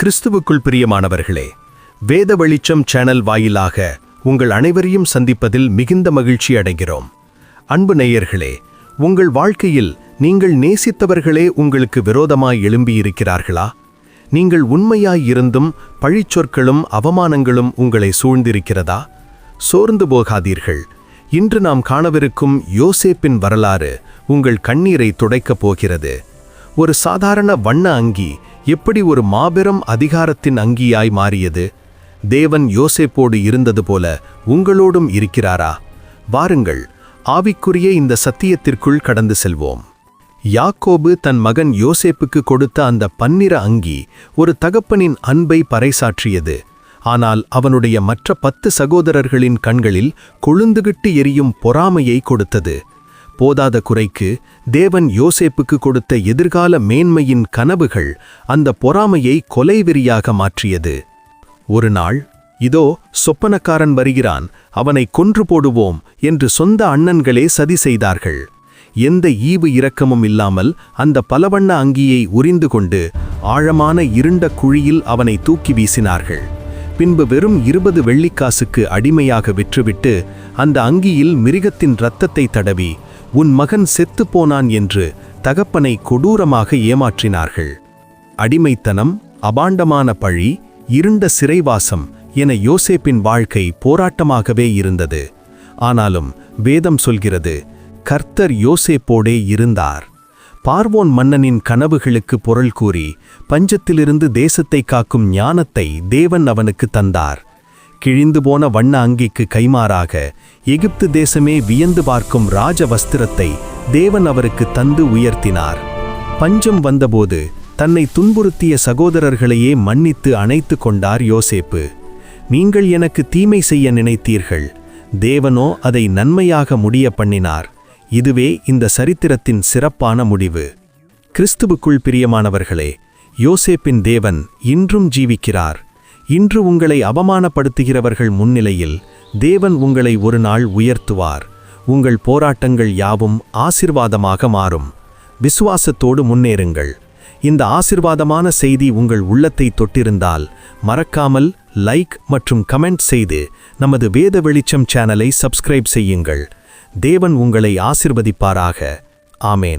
கிறிஸ்துவுக்குள் பிரியமானவர்களே, வேத வெளிச்சம் சேனல் வாயிலாக உங்கள் அனைவரையும் சந்திப்பதில் மிகுந்த மகிழ்ச்சி அடைகிறோம். அன்பு நேயர்களே, உங்கள் வாழ்க்கையில் நீங்கள் நேசித்தவர்களே உங்களுக்கு விரோதமாய் எழும்பியிருக்கிறார்களா? நீங்கள் உண்மையாய் இருந்தும் பழிச்சொற்களும் அவமானங்களும் உங்களை சூழ்ந்திருக்கிறதா? சோர்ந்து போகாதீர்கள். இன்று நாம் காணவிருக்கும் யோசேப்பின் வரலாறு உங்கள் கண்ணீரை துடைக்கப் போகிறது. ஒரு சாதாரண வண்ண அங்கி எப்படி ஒரு மாபெரும் அதிகாரத்தின் அங்கியாய் மாறியது? தேவன் யோசேப்போடு இருந்தது போல உங்களோடும் இருக்கிறாரா? வாருங்கள், ஆவிக்குரிய இந்த சத்தியத்திற்குள் கடந்து செல்வோம். யாக்கோபு தன் மகன் யோசேப்புக்கு கொடுத்த அந்த பன்னிற அங்கி ஒரு தகப்பனின் அன்பை பறைசாற்றியது. ஆனால் அவனுடைய மற்ற 10 சகோதரர்களின் கண்களில் கொழுந்துகிட்டு எரியும் பொறாமையை கொடுத்தது. போதாத குறைக்கு தேவன் யோசேப்புக்கு கொடுத்த எதிர்கால மேன்மையின் கனவுகள் அந்த பொறாமையை கொலைவெறியாக மாற்றியது. ஒரு நாள், இதோ சொப்பனக்காரன் வருகிறான், அவனை கொன்று போடுவோம் என்று சொந்த அண்ணன்களே சதி செய்தார்கள். எந்த ஈவு இரக்கமும் இல்லாமல் அந்த பலவண்ண அங்கியை உரிந்து கொண்டு ஆழமான இருண்ட குழியில் அவனை தூக்கி வீசினார்கள். பின்பு வெறும் 20 வெள்ளிக்காசுக்கு அடிமையாக விற்றுவிட்டு அந்த அங்கியில் மிருகத்தின் இரத்தத்தை தடவி உன் மகன் செத்துப்போனான் என்று தகப்பனை கொடூரமாக ஏமாற்றினார்கள். அடிமைத்தனம், அபாண்டமான பழி, இருண்ட சிறைவாசம் என யோசேப்பின் வாழ்க்கை போராட்டமாகவே இருந்தது. ஆனாலும் வேதம் சொல்கிறது, கர்த்தர் யோசேப்போடே இருந்தார். பார்வோன் மன்னனின் கனவுகளுக்கு பொருள் கூறி பஞ்சத்திலிருந்து தேசத்தை காக்கும் ஞானத்தை தேவன் அவனுக்கு தந்தார். கிழிந்து போன வண்ண அங்கிக்கு கைமாறாக எகிப்து தேசமே வியந்து பார்க்கும் ராஜ வஸ்திரத்தை தேவன் அவருக்கு தந்து உயர்த்தினார். பஞ்சம் வந்தபோது தன்னை துன்புறுத்திய சகோதரர்களையே மன்னித்து அணைத்து கொண்டார் யோசேப்பு. நீங்கள் எனக்கு தீமை செய்ய நினைத்தீர்கள், தேவனோ அதை நன்மையாக முடிய பண்ணினார். இதுவே இந்த சரித்திரத்தின் சிறப்பான முடிவு. கிறிஸ்துவுக்குள் பிரியமானவர்களே, யோசேப்பின் தேவன் இன்றும் ஜீவிக்கிறார். இன்று உங்களை அவமானப்படுத்துகிறவர்கள் முன்னிலையில் தேவன் உங்களை ஒரு நாள் உயர்த்துவார். உங்கள் போராட்டங்கள் யாவும் ஆசிர்வாதமாக மாறும். விசுவாசத்தோடு முன்னேறுங்கள். இந்த ஆசிர்வாதமான செய்தி உங்கள் உள்ளத்தை தொட்டிருந்தால் மறக்காமல் லைக் மற்றும் கமெண்ட் செய்து நமது வேத வெளிச்சம் சேனலை சப்ஸ்கிரைப் செய்யுங்கள். தேவன் உங்களை ஆசிர்வதிப்பாராக. ஆமேன்.